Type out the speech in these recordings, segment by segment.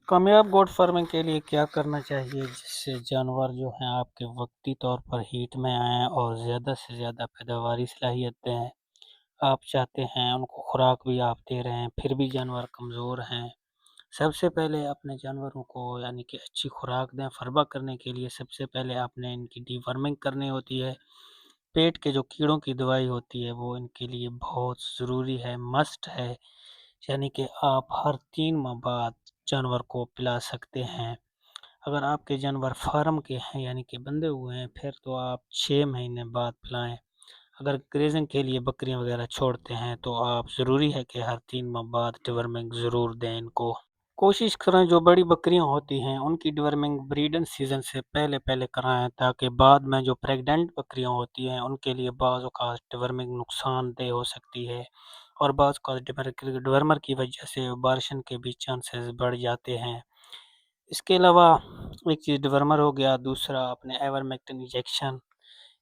کامیاب گوٹ فارمنگ کے لیے کیا کرنا چاہیے جس سے جانور جو ہیں آپ کے وقتی طور پر ہیٹ میں آئیں اور زیادہ سے زیادہ پیداواری صلاحیت دیں؟ آپ چاہتے ہیں ان کو خوراک بھی آپ دے رہے ہیں پھر بھی جانور کمزور ہیں. سب سے پہلے اپنے جانوروں کو یعنی کہ اچھی خوراک دیں. فربا کرنے کے لیے سب سے پہلے آپ نے ان کی ڈی ورمنگ کرنی ہوتی ہے. پیٹ کے جو کیڑوں کی دوائی ہوتی ہے وہ ان کے لیے بہت ضروری ہے، مسٹ ہے. یعنی کہ آپ ہر 3 ماہ بعد جانور کو پلا سکتے ہیں. اگر آپ کے جانور فارم کے ہیں یعنی کہ بندے ہوئے ہیں پھر تو آپ 6 مہینے بعد پلائیں. اگر گریزنگ کے لیے بکریاں وغیرہ چھوڑتے ہیں تو آپ ضروری ہے کہ ہر 3 ماہ بعد ڈیورمنگ ضرور دیں ان کو. کوشش کریں جو بڑی بکریاں ہوتی ہیں ان کی ڈیورمنگ بریڈنگ سیزن سے پہلے کرائیں تاکہ بعد میں جو پریگننٹ بکریاں ہوتی ہیں ان کے لیے بعض اوقات ڈیورمنگ نقصان دہ ہو سکتی ہے اور بعض اوقات ڈیورمر کی وجہ سے بارشن کے بھی چانسز بڑھ جاتے ہیں. اس کے علاوہ ایک چیز ڈیورمر ہو گیا، دوسرا اپنے ایورمیکٹن انجیکشن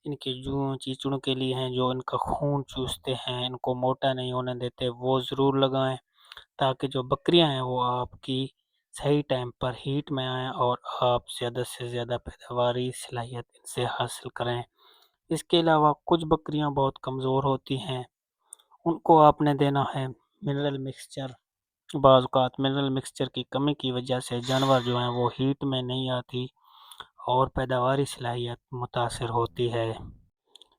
ان کے جو چیچڑوں کے لیے ہیں جو ان کا خون چوستے ہیں ان کو موٹا نہیں ہونے دیتے وہ ضرور لگائیں تاکہ جو بکریاں ہیں وہ آپ کی صحیح ٹائم پر ہیٹ میں آئیں اور آپ زیادہ سے زیادہ پیداواری صلاحیت ان سے حاصل کریں. اس کے علاوہ کچھ بکریاں بہت کمزور ہوتی ہیں، ان کو آپ نے دینا ہے منرل مکسچر. بعض اوقات منرل مکسچر کی کمی کی وجہ سے جانور جو ہیں وہ ہیٹ میں نہیں آتی اور پیداواری صلاحیت متاثر ہوتی ہے.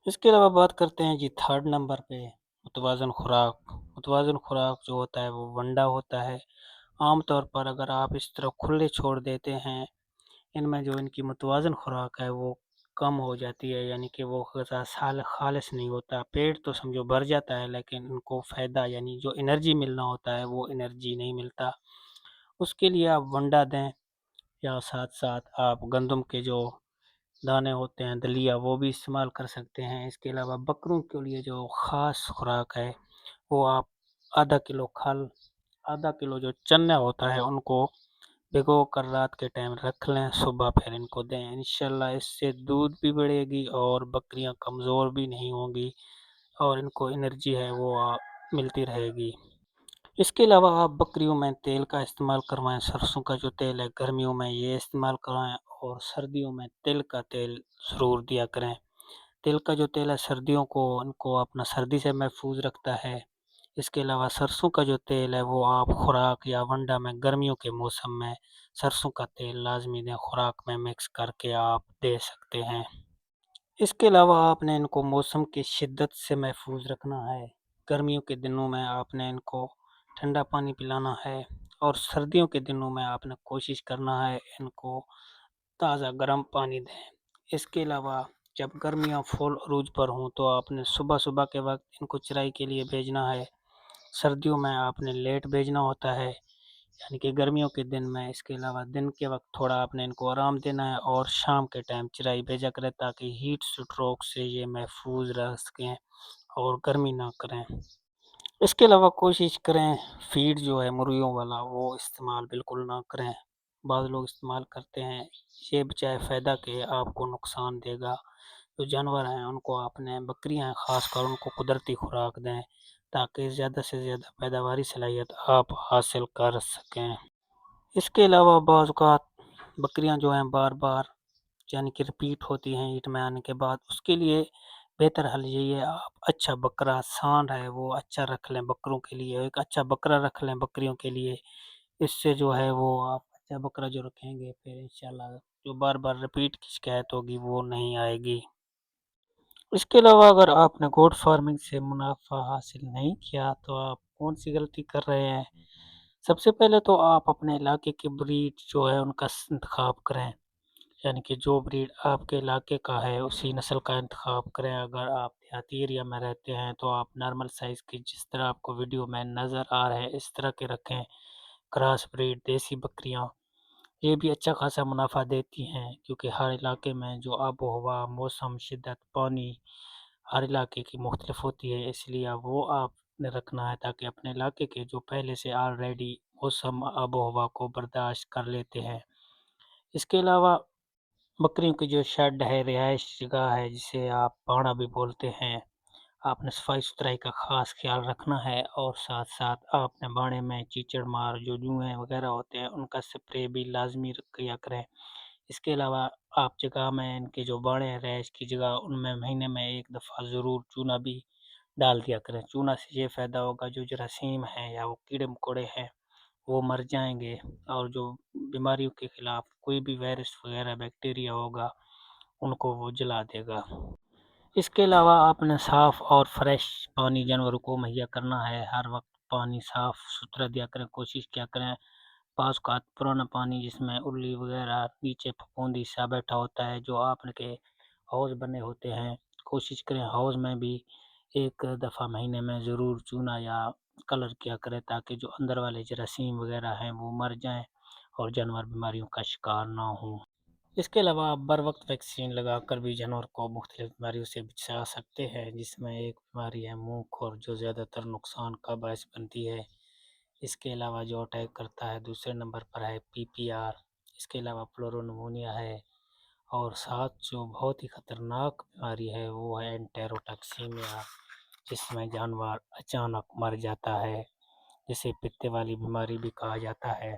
اس کے علاوہ بات کرتے ہیں 3rd نمبر پہ متوازن خوراک. متوازن خوراک جو ہوتا ہے وہ ونڈا ہوتا ہے. عام طور پر اگر آپ اس طرح کھلے چھوڑ دیتے ہیں ان میں جو ان کی متوازن خوراک ہے وہ کم ہو جاتی ہے، یعنی کہ وہ غذا خالص نہیں ہوتا. پیٹ تو سمجھو بھر جاتا ہے لیکن ان کو فائدہ یعنی جو انرجی ملنا ہوتا ہے وہ انرجی نہیں ملتا. اس کے لیے آپ ونڈا دیں یا ساتھ ساتھ آپ گندم کے جو دانے ہوتے ہیں دلیا وہ بھی استعمال کر سکتے ہیں. اس کے علاوہ بکروں کے لیے جو خاص خوراک ہے وہ آپ آدھا کلو جو چنا ہوتا ہے ان کو بھگو کر رات کے ٹائم رکھ لیں، صبح پھر ان کو دیں. انشاءاللہ اس سے دودھ بھی بڑھے گی اور بکریاں کمزور بھی نہیں ہوں گی اور ان کو انرجی ہے وہ ملتی رہے گی. اس کے علاوہ آپ بکریوں میں تیل کا استعمال کروائیں. سرسوں کا جو تیل ہے گرمیوں میں یہ استعمال کروائیں اور سردیوں میں تل کا تیل ضرور دیا کریں. تل کا جو تیل ہے سردیوں کو ان کو اپنا سردی سے محفوظ رکھتا ہے. اس کے علاوہ سرسوں کا جو تیل ہے وہ آپ خوراک یا ونڈا میں گرمیوں کے موسم میں سرسوں کا تیل لازمی دیں، خوراک میں مکس کر کے آپ دے سکتے ہیں. اس کے علاوہ آپ نے ان کو موسم کی شدت سے محفوظ رکھنا ہے. گرمیوں کے دنوں میں آپ نے ان کو ٹھنڈا پانی پلانا ہے اور سردیوں کے دنوں میں آپ نے کوشش کرنا ہے ان کو تازہ گرم پانی دیں. اس کے علاوہ جب گرمیاں فول عروج پر ہوں تو آپ نے صبح کے وقت ان کو چرائی کے لیے بھیجنا ہے. سردیوں میں آپ نے لیٹ بھیجنا ہوتا ہے یعنی کہ گرمیوں کے دن میں. اس کے علاوہ دن کے وقت تھوڑا آپ نے ان کو آرام دینا ہے اور شام کے ٹائم چرائی بھیجا کرے تاکہ ہیٹ سٹروک سے یہ محفوظ رہ سکیں اور گرمی نہ کریں. اس کے علاوہ کوشش کریں فیڈ جو ہے مرغیوں والا وہ استعمال بالکل نہ کریں. بعض لوگ استعمال کرتے ہیں، یہ بچائے فائدہ کہ آپ کو نقصان دے گا. جو جانور ہیں ان کو آپ نے بکریاں ہیں خاص کر ان کو قدرتی خوراک دیں تاکہ زیادہ سے زیادہ پیداواری صلاحیت آپ حاصل کر سکیں. اس کے علاوہ بعض اوقات بکریاں جو ہیں بار بار یعنی کہ ریپیٹ ہوتی ہیں ہیٹ میں آنے کے بعد. اس کے لیے بہتر حل یہی ہے آپ اچھا بکرا سانڈ ہے وہ اچھا رکھ لیں. بکروں کے لیے ایک اچھا بکرا رکھ لیں بکریوں کے لیے. اس سے جو ہے وہ آپ اچھا بکرا جو رکھیں گے پھر انشاءاللہ جو بار بار ریپیٹ کی شکایت ہوگی وہ نہیں آئے گی. اس کے علاوہ اگر آپ نے گوٹ فارمنگ سے منافع حاصل نہیں کیا تو آپ کون سی غلطی کر رہے ہیں؟ سب سے پہلے تو آپ اپنے علاقے کی بریڈ جو ہے ان کا انتخاب کریں، یعنی کہ جو بریڈ آپ کے علاقے کا ہے اسی نسل کا انتخاب کریں. اگر آپ دیہاتی ایریا میں رہتے ہیں تو آپ نارمل سائز کی جس طرح آپ کو ویڈیو میں نظر آ رہے ہیں اس طرح کے رکھیں. کراس بریڈ دیسی بکریاں یہ بھی اچھا خاصا منافع دیتی ہیں کیونکہ ہر علاقے میں جو آب و ہوا، موسم، شدت، پانی ہر علاقے کی مختلف ہوتی ہے، اس لیے وہ آپ نے رکھنا ہے تاکہ اپنے علاقے کے جو پہلے سے آلریڈی موسم آب و ہوا کو برداشت کر لیتے ہیں. اس کے علاوہ بکریوں کی جو شیڈ ہے رہائش جگہ ہے جسے آپ پاڑا بھی بولتے ہیں آپ نے صفائی ستھرائی کا خاص خیال رکھنا ہے، اور ساتھ ساتھ آپ نے باڑے میں چیچڑ مار جو جوئیں وغیرہ ہوتے ہیں ان کا سپرے بھی لازمی کیا کریں۔ اس کے علاوہ آپ جگہ میں ان کے جو باڑے ہیں رہائش کی جگہ ان میں مہینے میں ایک دفعہ ضرور چونا بھی ڈال دیا کریں۔ چونا سے یہ فائدہ ہوگا جو جراثیم ہیں یا وہ کیڑے مکوڑے ہیں وہ مر جائیں گے، اور جو بیماریوں کے خلاف کوئی بھی وائرس وغیرہ بیکٹیریا ہوگا ان کو وہ جلا دے گا۔ اس کے علاوہ آپ نے صاف اور فریش پانی جانوروں کو مہیا کرنا ہے، ہر وقت پانی صاف ستھرا دیا کریں، کوشش کیا کریں۔ بعض اوقات پرانا پانی جس میں الی وغیرہ نیچے پھپھوندی سا بیٹھا ہوتا ہے جو آپ کے حوض بنے ہوتے ہیں، کوشش کریں حوض میں بھی ایک دفعہ مہینے میں ضرور چونا یا کلر کیا کرے تاکہ جو اندر والے جراثیم وغیرہ ہیں وہ مر جائیں اور جانور بیماریوں کا شکار نہ ہوں۔ اس کے علاوہ آپ بر وقت ویکسین لگا کر بھی جانور کو مختلف بیماریوں سے بچا سکتے ہیں، جس میں ایک بیماری ہے منہ کھور جو زیادہ تر نقصان کا باعث بنتی ہے۔ اس کے علاوہ جو اٹیک کرتا ہے دوسرے نمبر پر ہے PPR۔ اس کے علاوہ فلورونمونیا ہے، اور ساتھ جو بہت ہی خطرناک بیماری ہے وہ ہے انٹیروٹاکسیمیا، جس میں جانور اچانک مر جاتا ہے، جسے پتے والی بیماری بھی کہا جاتا ہے۔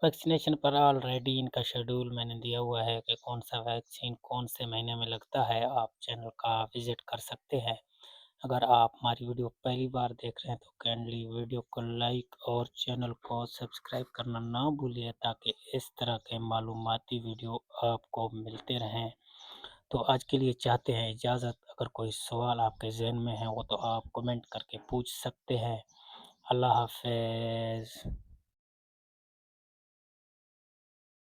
ویکسینیشن پر آلریڈی ان کا شیڈول میں نے دیا ہوا ہے کہ کون سا ویکسین کون سے مہینے میں لگتا ہے، آپ چینل کا وزٹ کر سکتے ہیں۔ اگر آپ ہماری ویڈیو پہلی بار دیکھ رہے ہیں تو کائنڈلی ویڈیو کو لائک اور چینل کو سبسکرائب کرنا نہ بھولیے تاکہ اس طرح کے معلوماتی ویڈیو آپ کو ملتے رہیں۔ تو آج کے لیے چاہتے ہیں اجازت، اگر کوئی سوال آپ کے ذہن میں ہے وہ تو آپ کمنٹ کر کے پوچھ سکتے ہیں۔ اللہ حافظ۔